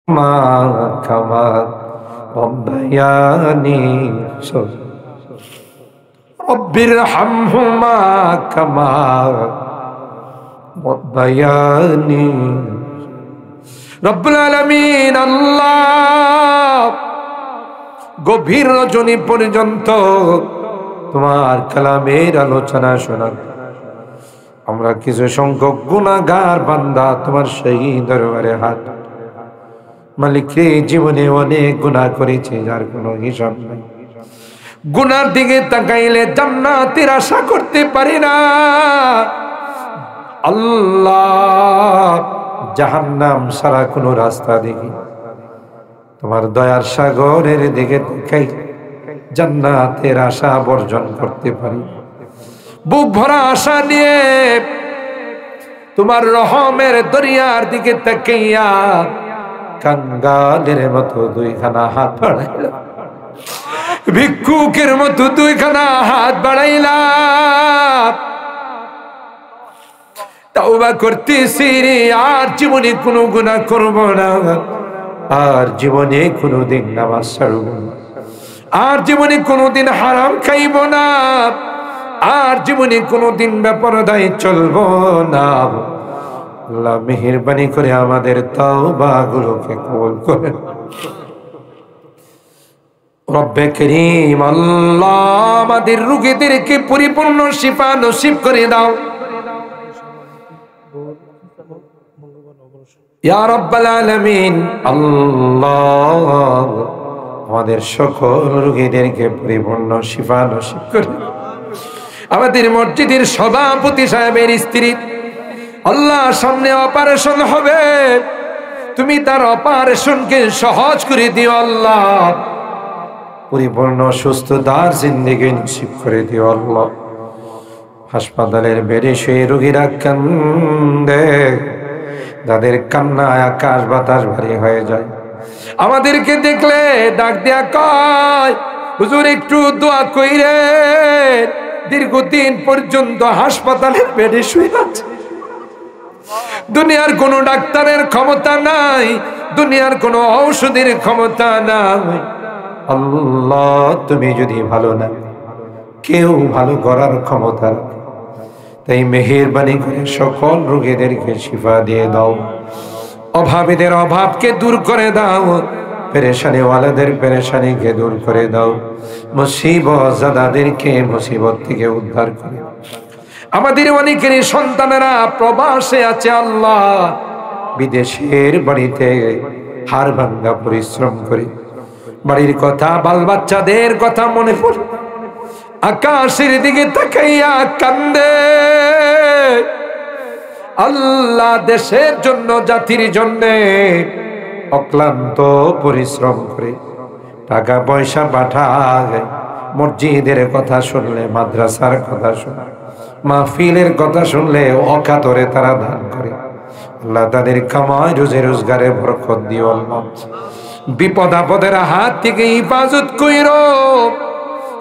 মা কামা রব্বায়ানি রব্বির হামহুমা কামা রব্বায়ানি। রব্বুল আলামিন আল্লাহ গভীর রজনী পর্যন্ত তোমার কালামের আলোচনা শোনা। আমরা কিছু সংখ্যক গুনাহগার বান্দা তোমার সেই দরবারে হাত। মালিক রে, জীবনে অনেক গুনাহ করেছি যার কোনো হিসাব নাই। গুনার দিকে তাকাইলে জান্নাতের আশা করতে পারি না আল্লাহ, জাহান্নাম ছাড়া কোনো রাস্তা দেখি। তোমার দয়ার সাগরের দিকে তাকাই জান্নাতের আশা বর্জন করতে পারি। বুক ভরা আশা নিয়ে তোমার রহমের দরিয়ার দিকে তাকাইয়া কাঙ্গালের মতো দুইখানা হাত বাড়াইলাম, ভিক্ষুকের মতো দুইখানা হাত বাড়াইলাম। তাওবা করতেছি রে, আর জীবনে কোনো গুনাহ করব না, আর জীবনে কোনোদিন নামাজ ছাড়ব না, আর জীবনে কোনোদিন হারাম খাইব না, আর জীবনে কোনোদিন বেপরদায় চলব না। আল্লাহ মেহেরবানি করে আমাদের তাওবা গুলোকে কবুল করেন। রব্বে করিম আল্লাহ আমাদের রোগীদেরকে পরিপূর্ণ শিফা নসিব করে দাও ইয়া রাব্বাল আলামিন। আল্লাহ আমাদের সকল রোগীদেরকে পরিপূর্ণ শিফা নসিব করে। আমাদের মসজিদের সভাপতি সাহেবের স্ত্রী আল্লাহ সামনে অপারেশন হবে, তুমি তার অপারেশনকে সহজ করে দিও আল্লাহ, পরিপূর্ণ সুস্থতার জিন্দেগি নসিব করে দিও আল্লাহ। হাসপাতালের বেডে শুয়ে রোগীরা কান্দে, যাদের কান্নায় আকাশ বাতাস ভারী হয়ে যায়, আমাদেরকে দেখলে ডাক দিয়া কয় হুজুর একটু দোয়া কইরেন। দীর্ঘদিন পর্যন্ত হাসপাতালের বেডে শুয়ে আছে, দুনিয়ার কোনো ডাক্তারের ক্ষমতা নাই, দুনিয়ার কোনো ঔষধের ক্ষমতা নাই। আল্লাহ তুমি যদি ভালো না, কেউ ভালো করার ক্ষমতা, তাই মেহেরবানি করে সকল রোগীদেরকে শিফা দিয়ে দাও, অভাবীদের অভাবকে দূর করে দাও, পেরেশানি ওয়ালাদের পেরেশানিকে দূর করে দাও, মুসিবত জাদাদেরকে মুসিবত থেকে উদ্ধার করে। আমাদের অনেকেরই সন্তানেরা প্রবাসে আছে আল্লাহ, বিদেশের বাড়িতে হাড় ভাঙ্গা পরিশ্রম করে বাড়ির কথা বাল বাচ্চাদের কথা মনে পড়ে আকাশের দিকে তাকাইয়া কান্দে। আল্লাহ দেশের জন্য জাতির জন্য অক্লান্ত পরিশ্রম করে টাকা পয়সা পাঠায়, মসজিদের কথা শুনলে, মাদ্রাসার কথা শুনলে, মাহফিলের কথা শুনলে অকাতরে তারা দান করে। আল্লাহ তাদের কামাই রোজে রোজগারে বরকত দিও আল্লাহ, বিপদ আপদের হাত থেকে হিফাজত কইরো,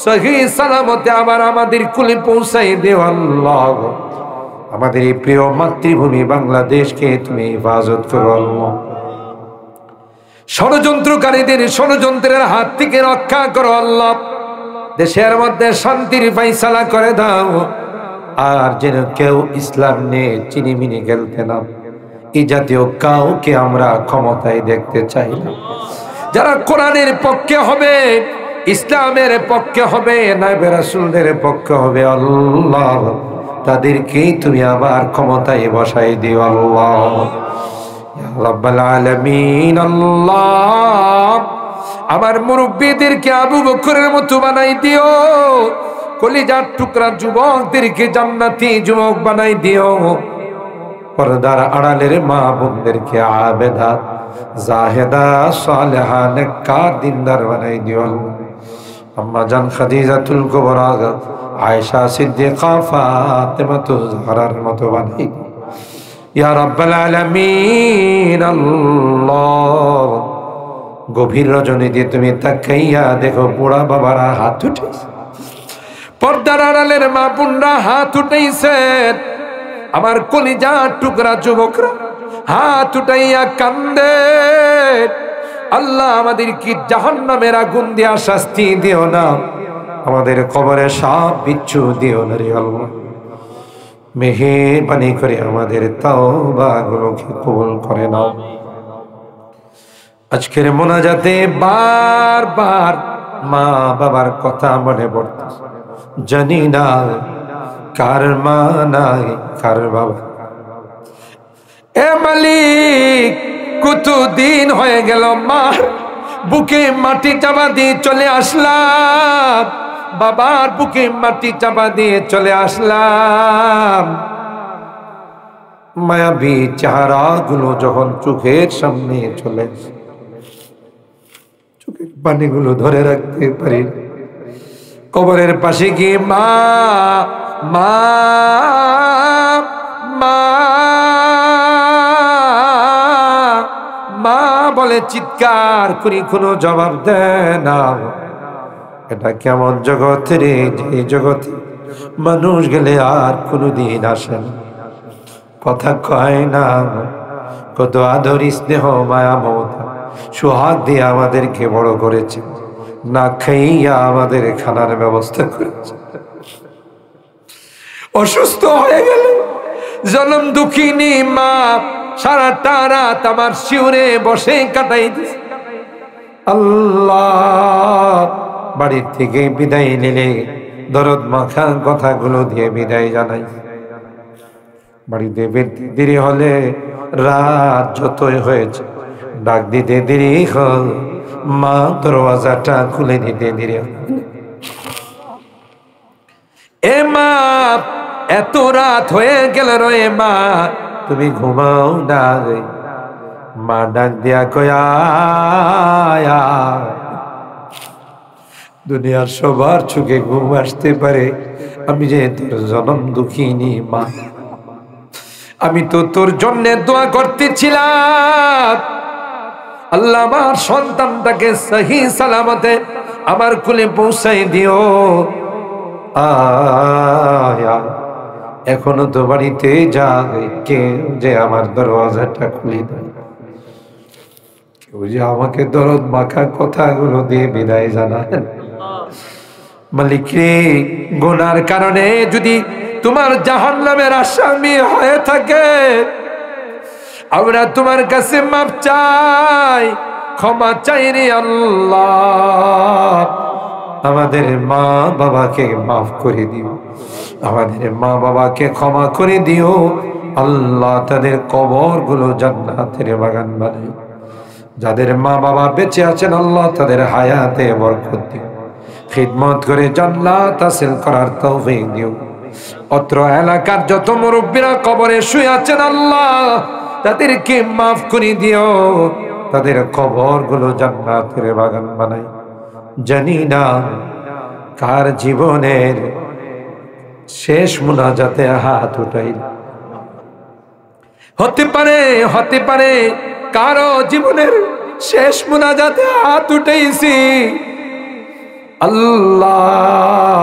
সহি সালামতে আবার আমাদের কুলে পৌঁছাই দিও আল্লাহ। আমাদের এই প্রিয় মাতৃভূমি বাংলাদেশকে তুমি হিফাজত করো আল্লাহ, ষড়যন্ত্রকারীদের ষড়যন্ত্রের হাত থেকে রক্ষা করো আল্লাহ, দেশের মধ্যে শান্তির ফায়সালা করে দাও। আর যেন কেউ ইসলাম নিয়ে চিনিমিনি খেলতে না, এই জাতীয় কাউকে আমরা ক্ষমতায় দেখতে চাই না। যারা কোরআনের পক্ষে হবে, ইসলামের পক্ষে হবে, নায়েবে রাসূলদের পক্ষে হবে আল্লাহ, তাদেরকেই তুমি আবার ক্ষমতায় বসাই দিও আল্লাহ ইয়া রাব্বাল আলামিন। আল্লাহ আমার মুরব্বীদেরকে আবু বকরের মতো বানাই দিও, কলিজার টুকরা যুবকদেরকে জান্নাতি যুবক বানাই দিও, পর্দার আড়ালের মা বোনদেরকে আবেদা জাহেদা সালেহা নেককার দিনদার বানাই দিও। আম্মা জান খাদিজাতুল কুবরা, আয়েশা সিদ্দিকা, ফাতেমাতুজ জাহরার মতো বানাই দিও ইয়া রাব্বাল আলামিন। আল্লাহ গভীর রজনীতে তুমি তাকাইয়া দেখো বুড়া বাবারা হাত উঠেছে, পর্দার আড়ালের মা বোনরা হাত উঠাইছে, আমার কলিজার টুকরা যুবকরা হাত উঠাইয়া কান্দে। আল্লাহ আমাদের কি জাহান্নামের আগুন দিয়া শাস্তি দিও না, আমাদের কবরে সাপ বিচ্ছু দিও না রে আল্লাহ। মেহেরবানি করে আমাদের তাওবাগুলোকে কবুল করে নাও। আজকের মোনাজাতে বারবার মা বাবার কথা মনে পড়তেছে। জানি না কার মা নাই কার বাবা। এ মালিক, কতদিন হয়ে গেল মার বুকে মাটি চাপা দিয়ে চলে আসলাম, বাবার বুকে মাটি চাপা দিয়ে চলে আসলাম। মায়াবী চেহারা গুলো যখন চোখের সামনে চলে আসে, চোখের পানিগুলো ধরে রাখতে পারি। কবরের পাশে গিয়ে মা মা মা মা বলে চিৎকার করি, কোনো জবাব দেয় না। এটা কেমন জগৎ রে, যে জগতে মানুষ গেলে আর কোনোদিন আসে না, কথা কয় না। কত আদর স্নেহ মায়া মমতা সোহাগ দিয়ে আমাদেরকে বড় করেছে, না খাইয়া আমাদের খানার ব্যবস্থা করেছে। অসুস্থ হয়ে গেল জনম দুঃখিনী মা সারাটা রাত আমার শিউরে বসে কাটাই দিছে। আল্লাহ বাড়ির থেকে বিদায় নিলে দরদ মাখা কথাগুলো দিয়ে বিদায় জানাই। বাড়িতে ফিরতে দেরি হলে রাত যতই হয়েছে ডাক দিতে দেরি হল, মা দরওয়াজাটা খুলে দিতে দেরি হল। এ মা এত রাত হয়ে গেল রে মা, তুমি ঘুমাও না। মা ডাক দিয়া কয়া, দুনিয়ার সবার চোখে ঘুম আসতে পারে, আমি যে তোর জনম দুঃখিনী মা, আমি তো তোর জন্য দোয়া করতেছিলাম, আল্লাহ আমার সন্তানটাকে সহি সালামতে আমার কুলে পৌঁছাই দিও। আয়া এখনো তো বাড়িতে যায়, কেউ যে আমার দরওয়াজাটা খুলে দেয়, কেউ যে আমাকে দরদ মাখা কথাগুলো দিয়ে বিদায় জানায়। মালিক রে, গুনার কারণে যদি তোমার জাহান্নামের আসামি হয়ে থাকে, আমরা তোমার কাছে মাপ চাই, ক্ষমা চাই রে আল্লাহ। আমাদের মা বাবাকে মাফ করে দিও, আমাদের মা বাবাকে ক্ষমা করে দিও আল্লাহ। তাদের কবর গুলো জান্নাতের বাগান বানাই। যাদের মা বাবা বেঁচে আছেন আল্লাহ তাদের হায়াতে বরকত দিও, খিদমত করে জান্নাত হাসিল করার তৌফিক দিও। অত্র এলাকার যত মুরব্বীরা কবরে শুয়ে আছেন আল্লাহ তাদেরকে মাফ করে দিও, তাদের কবর গুলো জান্নাতের বাগান বানাই। জানি না কার জীবনের শেষ মুনাজাতে হাত উঠাই, হতে পারে কারো জীবনের শেষ মুনাজাতে হাত উঠাইছি। আল্লাহ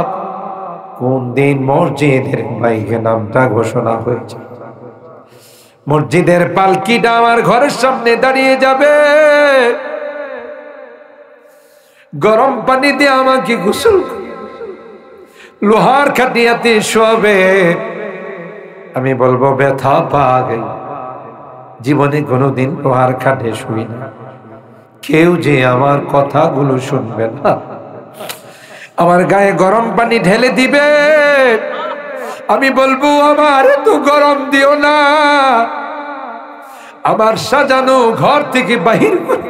কোন দিন মসজিদের মাইকে নামটা ঘোষণা হয়েছে, মসজিদের পালকিটা আমার ঘরের সামনে দাঁড়িয়ে যাবে, গরম পানি দিয়ে আমাকে গোসল লোহার খাটিয়াতে শোয়াবে। আমি বলবো ব্যথা পা গেই, জীবনে কোনোদিন লোহার খাটে শুই না, কেউ যে আমার কথাগুলো শুনবে না। আমার গায়ে গরম পানি ঢেলে দিবে, আমি বলবো আমার তো গরম দিও না, আমার সাজানো ঘর থেকে বাহির করে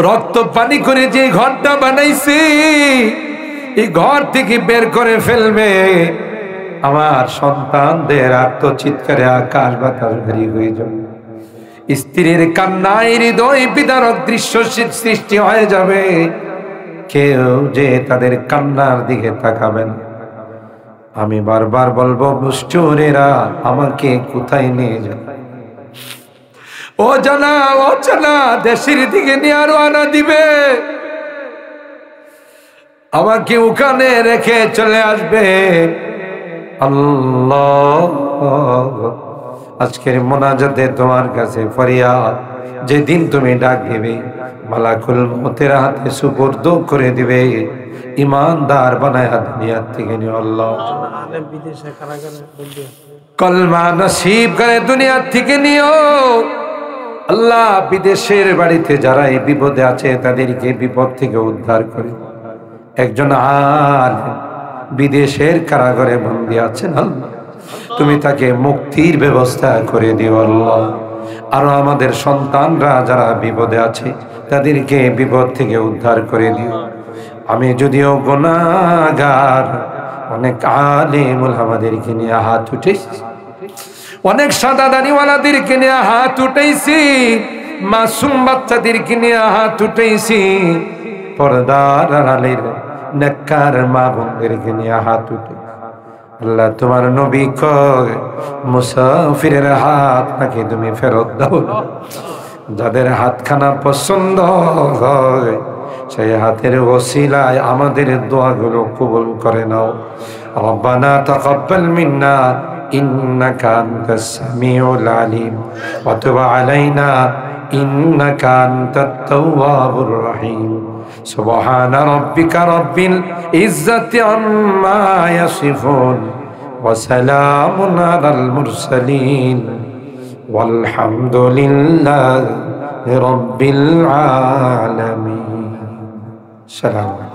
রক্ত পানি করে যে ঘরটা বানাইছি এই ঘর থেকে বের করে ফেলবে। আমার সন্তানদের আত্মচিৎকারে আকাশ বাতাস ভারী হয়ে যাবে, স্ত্রীর কান্নায় হৃদয় বিদারক দৃশ্য সৃষ্টি হয়ে যাবে, কেউ যে তাদের কান্নার দিকে তাকাবেন। আমি বারবার বলবো মুষ্টিরা আমাকে কোথায় নিয়ে যাবে, ও জানা দেশের দিকে নিয়ে আরো আনা দিবে, আমাকে ওখানে রেখে চলে আসবে। আল্লাহ আজকের মোনাজাতে তোমার কাছে ফরিয়াদ, যেদিন তুমি ডাক দিবে মালাকুল মউতের হাতে সুপুর্দ করে দিবে, ইমানদার বানায়া দুনিয়া থেকে নিও আল্লাহ। কলমা নসিব করে দুনিয়া থেকে নিও আল্লাহ। বিদেশের বাড়িতে যারা এই বিপদে আছে তাদেরকে বিপদ থেকে উদ্ধার করে। একজন আলেম বিদেশের কারাগারে বন্দী আছেন আল্লাহ, তুমি তাকে মুক্তির ব্যবস্থা করে দিও আল্লাহ। আরো আমাদের সন্তানরা যারা বিপদে আছে তাদেরকে বিপদ থেকে উদ্ধার করে দিও। আমি যদিও গুনাহগার, অনেক আলেম ওলামাদেরকে নিয়ে হাত উঠেছি, অনেক সাদা দাড়িওয়ালাদেরকে নিয়ে হাত উঠেছি, মাসুম বাচ্চাদেরকে নিয়ে হাত উঠেছি, পর্দার আড়ালের নেককার মা বোনদেরকে নিয়ে হাত উঠে। আল্লাহ তোমার নবী কয় মুসাফিরের হাত নাকি তুমি ফেরত দাও না। যাদের হাতখানা পছন্দ হয় সেই হাতের ওসিলায় আমাদের দোয়াগুলো কবুল করে নাও। রব্বানা তাকাব্বাল মিন্না ইন্নাকা আনতাস সামিউল আলিম ওয়া তুব আলাইনা ইন্নাকা আনতাত তাওয়াবুর রহিম। সুবহানা রাব্বিকা রাব্বিল ইজ্জাতি আম্মা ইয়াসিফুন ওয়া সালামুন আলাল মুরসালিন ওয়ালহামদুলিল্লাহি রাব্বিল আলামিন। সালাম আলাইকুম।